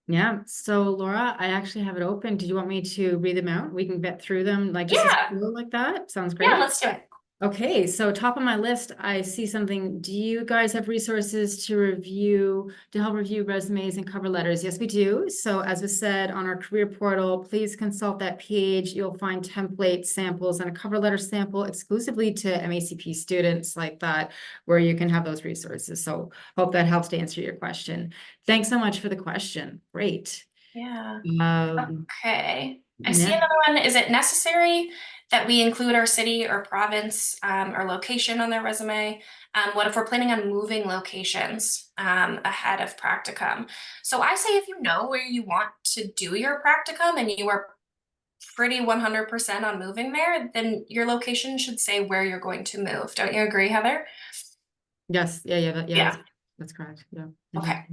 Yeah, so Laura, I actually have it open. Did you want me to read them out? We can get through them like just as Yeah, a like that. Sounds yeah, great. let's do it. Okay, so top of my list, I see something. Do you guys have resources to help review resumes and cover letters? Yes, we do. So as was said on our career portal, please consult that page. You'll find template samples and a cover letter sample exclusively to MACP students like that, where you can have those resources. So hope that helps to answer your question. Thanks so much for the question. Great. Yeah. Um, Okay. I see next. another one. Is it necessary that we include our city or province or location on their resume? What if we're planning on moving locations ahead of practicum? So I say if you know where you want to do your practicum and you are pretty 100% on moving there, then your location should say where you're going to move. Don't you agree, Heather? Yes, yeah, Yeah. that's correct. Yeah. Okay.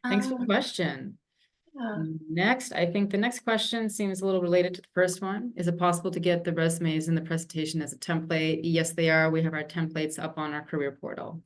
Thanks for the Um, question. yeah. Next, I think the next question seems a little related to the first one. Is it possible to get the resumes in the presentation as a template? Yes, they are. We have our templates up on our career portal.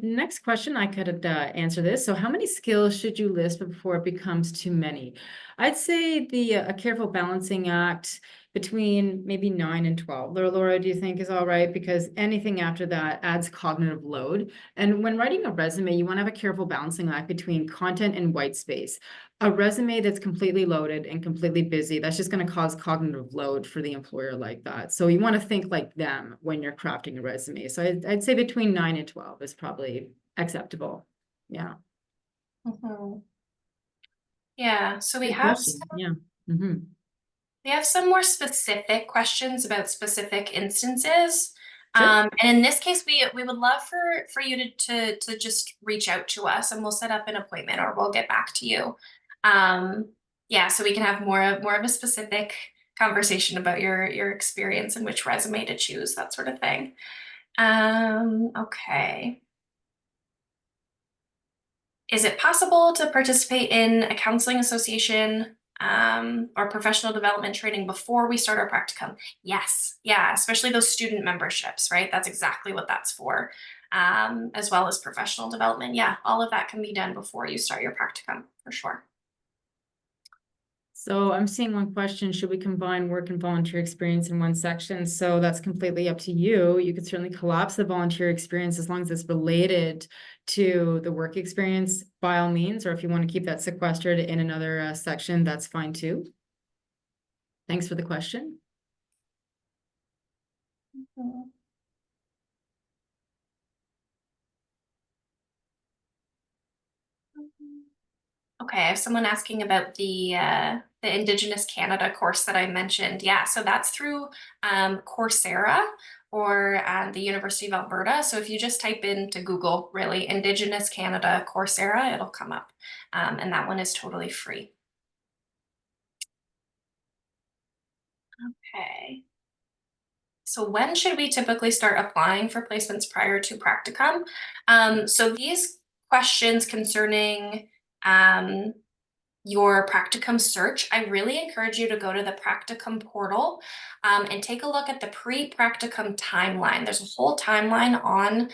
Next question, I could answer this. So how many skills should you list before it becomes too many? I'd say a careful balancing act between maybe 9 and 12. Laura, do you think is all right? Because anything after that adds cognitive load. And when writing a resume, you want to have a careful balancing act between content and white space. A resume that's completely loaded and completely busy, that's just going to cause cognitive load for the employer like that. So you want to think like them when you're crafting a resume. So I'd say between 9 and 12 is probably acceptable. Yeah. Mhm. Yeah. So Good question. Yeah. Mm-hmm. we have some more specific questions about specific instances. Sure. And in this case, we would love for you to just reach out to us and we'll set up an appointment or we'll get back to you. Um, yeah, so we can have more of a specific conversation about your experience and which resume to choose, that sort of thing. Okay. Is it possible to participate in a counseling association or professional development training before we start our practicum? Yes, yeah, especially those student memberships, right? That's exactly what that's for, as well as professional development. Yeah, all of that can be done before you start your practicum for sure. So I'm seeing one question, should we combine work and volunteer experience in one section? So that's completely up to you. You could certainly collapse the volunteer experience as long as it's related to the work experience by all means, or if you want to keep that sequestered in another section, that's fine too. Thanks for the question. Mhm. Okay, I have someone asking about the Indigenous Canada course that I mentioned. Yeah, so that's through Coursera or the University of Alberta. So if you just type into Google, really, Indigenous Canada Coursera, it'll come up. And that one is totally free. Okay. So when should we typically start applying for placements prior to practicum? So these questions concerning um, your practicum search, I really encourage you to go to the practicum portal and take a look at the pre-practicum timeline. There's a whole timeline on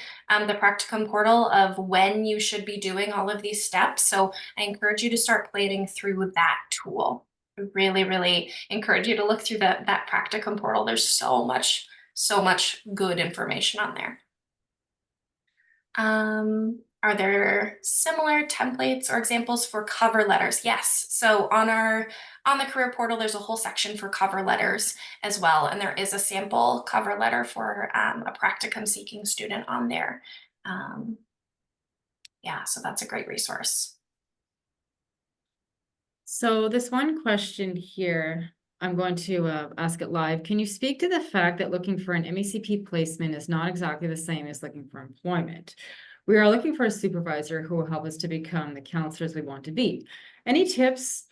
the practicum portal of when you should be doing all of these steps. So I encourage you to start planning through that tool. I really, really encourage you to look through that practicum portal. There's so much good information on there. Are there similar templates or examples for cover letters? Yes. So on the career portal, there's a whole section for cover letters as well, and there is a sample cover letter for a practicum seeking student on there. Um, yeah, so that's a great resource. So this one question here, I'm going to ask it live. Can you speak to the fact that looking for an MECP placement is not exactly the same as looking for employment? We are looking for a supervisor who will help us to become the counselors we want to be. Any tips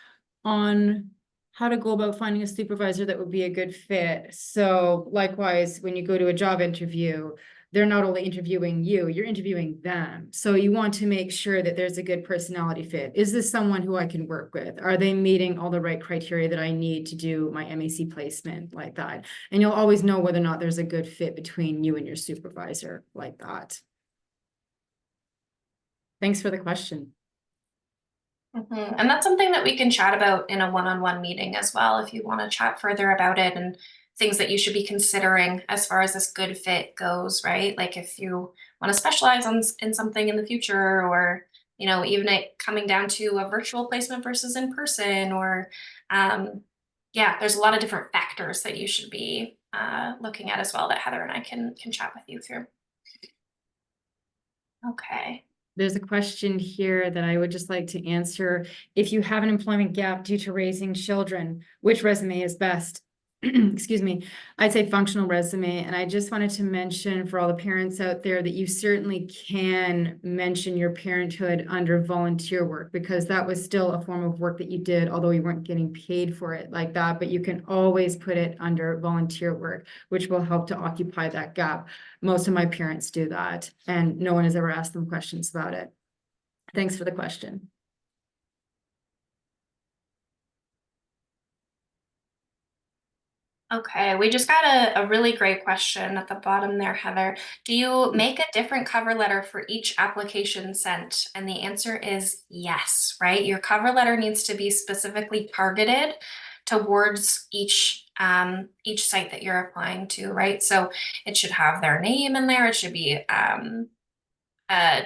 on how to go about finding a supervisor that would be a good fit? So likewise, when you go to a job interview, they're not only interviewing you, you're interviewing them. So you want to make sure that there's a good personality fit. Is this someone who I can work with? Are they meeting all the right criteria that I need to do my MAC placement like that? And you'll always know whether or not there's a good fit between you and your supervisor like that. Thanks for the question. And that's something that we can chat about in a one-on-one meeting as well, if you want to chat further about it and things that you should be considering as far as this good fit goes, right? Like if you want to specialize in something in the future, or even it coming down to a virtual placement versus in person, or yeah, there's a lot of different factors that you should be looking at as well that Heather and I can chat with you through. Okay. There's a question here that I would just like to answer. If you have an employment gap due to raising children, which resume is best? Excuse me, I'd say functional resume. And I just wanted to mention for all the parents out there that you certainly can mention your parenthood under volunteer work, because that was still a form of work that you did, although you weren't getting paid for it like that. But you can always put it under volunteer work, which will help to occupy that gap. Most of my parents do that, and no one has ever asked them questions about it. Thanks for the question. Okay, we just got a really great question at the bottom there, Heather. Do you make a different cover letter for each application sent? And the answer is yes, right? Your cover letter needs to be specifically targeted towards each site that you're applying to, right? So it should have their name in there. It should be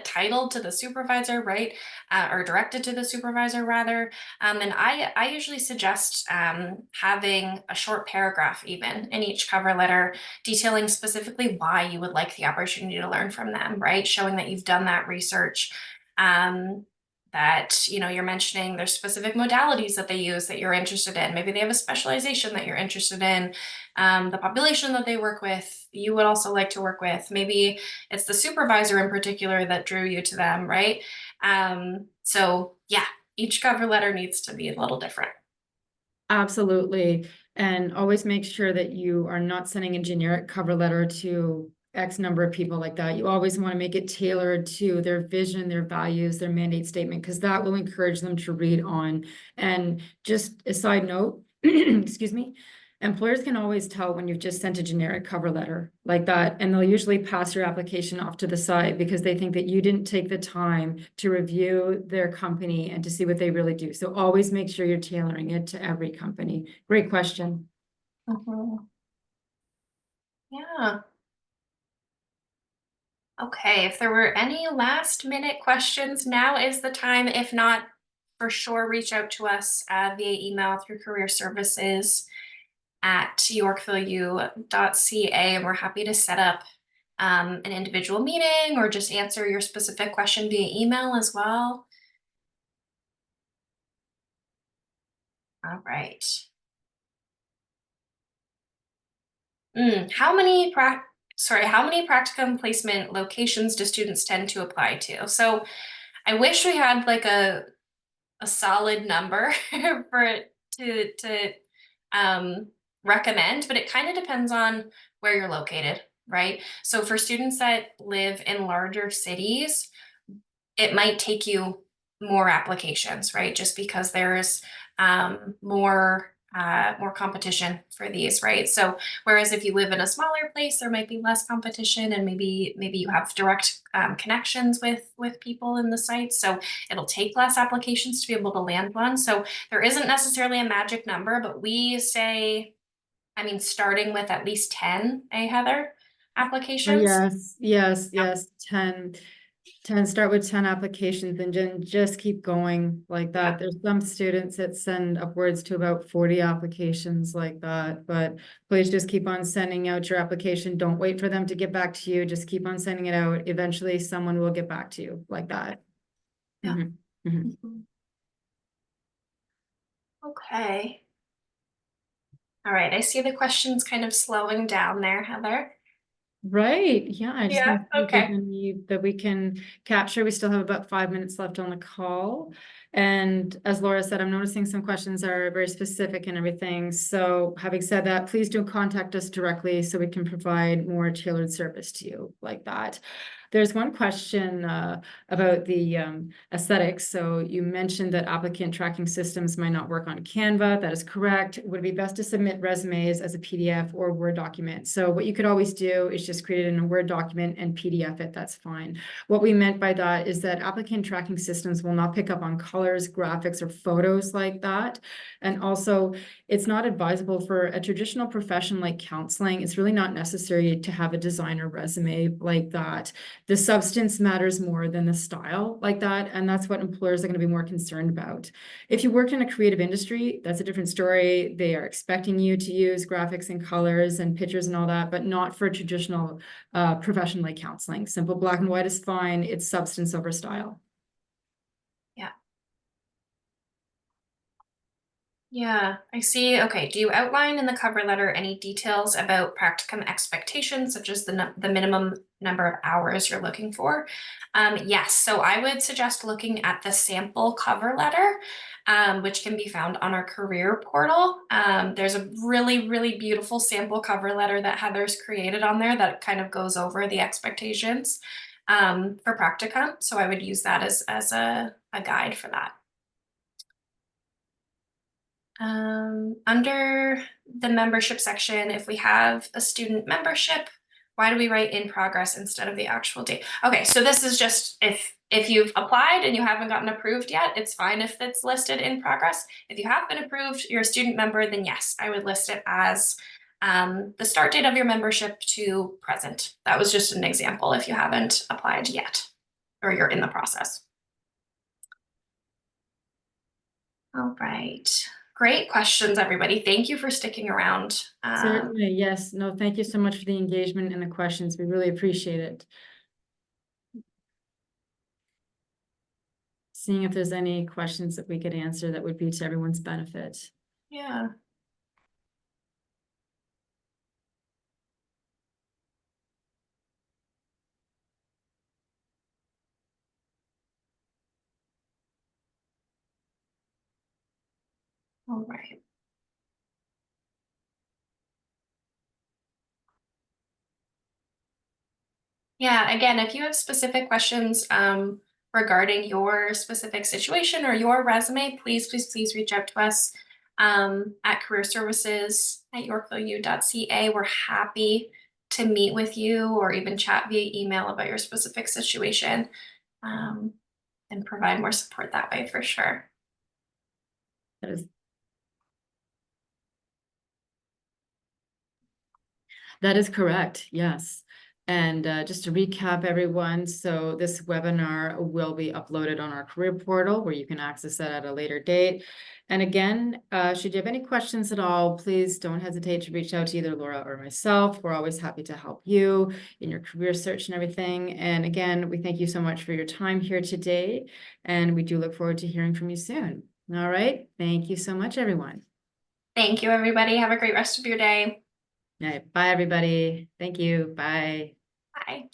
titled to the supervisor, right? Or directed to the supervisor rather. And I usually suggest having a short paragraph even in each cover letter detailing specifically why you would like the opportunity to learn from them, right? Showing that you've done that research. That you're mentioning there's specific modalities that they use that you're interested in. Maybe they have a specialization that you're interested in. The population that they work with, you would also like to work with. Maybe it's the supervisor in particular that drew you to them, right? So yeah, each cover letter needs to be a little different. Absolutely. And always make sure that you are not sending a generic cover letter to X number of people like that. You always want to make it tailored to their vision, their values, their mandate statement, because that will encourage them to read on. And just a side note, excuse me, employers can always tell when you've just sent a generic cover letter like that, and they'll usually pass your application off to the side because they think that you didn't take the time to review their company and to see what they really do. So always make sure you're tailoring it to every company. Great question. Mhm. Yeah. Okay, if there were any last minute questions, now is the time. If not, for sure, reach out to us via email through career services at yorkvilleu.ca, and we're happy to set up an individual meeting or just answer your specific question via email as well. All right. How many practicum placement locations do students tend to apply to? So I wish we had like a solid number for it to recommend, but it kind of depends on where you're located, right? So for students that live in larger cities, it might take you more applications, right? Just because there's more competition for these, right? So whereas if you live in a smaller place, there might be less competition, and maybe you have direct connections with people in the site, so it'll take less applications to be able to land one. So there isn't necessarily a magic number, but we say, I mean, starting with at least 10, Heather, Oh, applications. yes, yes, yes, 10, start with 10 applications and then just keep going like Yeah. that. There's some students that send upwards to about 40 applications like that, but please just keep on sending out your application. Don't wait for them to get back to you. Just keep on sending it out. Eventually, someone will get back to you like that. Yeah. Mhm, mhm. Mhm. Okay. All right. I see the questions kind of slowing down there, Heather. Right, yeah, I just Yeah. want to see if there's Okay. any that we can capture. We still have about 5 minutes left on the call. And as Laura said, I'm noticing some questions are very specific and everything. So having said that, please do contact us directly so we can provide more tailored service to you like that. There's one question about the aesthetics. So you mentioned that applicant tracking systems might not work on Canva. That is correct. Would it be best to submit resumes as a PDF or Word document? So what you could always do is just create it in a Word document and PDF it. That's fine. What we meant by that is that applicant tracking systems will not pick up on colors, graphics, or photos like that. And also, it's not advisable for a traditional profession like counseling. It's really not necessary to have a designer resume like that. The substance matters more than the style like that, and that's what employers are going to be more concerned about. If you work in a creative industry, that's a different story. They are expecting you to use graphics and colors and pictures and all that, but not for a traditional profession like counseling. Simple black and white is fine. It's substance over style. Yeah. Yeah, I see. Okay. Do you outline in the cover letter any details about practicum expectations, such as the minimum number of hours you're looking for? Yes. So I would suggest looking at the sample cover letter, which can be found on our career portal. There's a really, really beautiful sample cover letter that Heather's created on there that kind of goes over the expectations for practicum. So I would use that as a guide for that. Under the membership section, if we have a student membership, why do we write in progress instead of the actual date? Okay, so this is just if you've applied and you haven't gotten approved yet, it's fine if it's listed in progress. If you have been approved, you're a student member, then yes, I would list it as the start date of your membership to present. That was just an example if you haven't applied yet or you're in the process. All right. Great questions, everybody. Thank you for sticking around. Certainly, yes. No, thank you so much for the engagement and the questions. We really appreciate it. Seeing if there's any questions that we could answer that would be to everyone's benefit. Yeah. All right. Yeah, again, if you have specific questions regarding your specific situation or your resume, please reach out to us at careerservices@yorkvilleu.ca. We're happy to meet with you or even chat via email about your specific situation um, and provide more support that way for sure. That is That is correct, yes. And just to recap everyone, so this webinar will be uploaded on our career portal where you can access that at a later date. And again, should you have any questions at all, please don't hesitate to reach out to either Laura or myself. We're always happy to help you in your career search and everything. And again, we thank you so much for your time here today. And we do look forward to hearing from you soon. All right, thank you so much, everyone. Thank you, everybody. Have a great rest of your day. All right, bye, everybody. Thank you. Bye. Bye.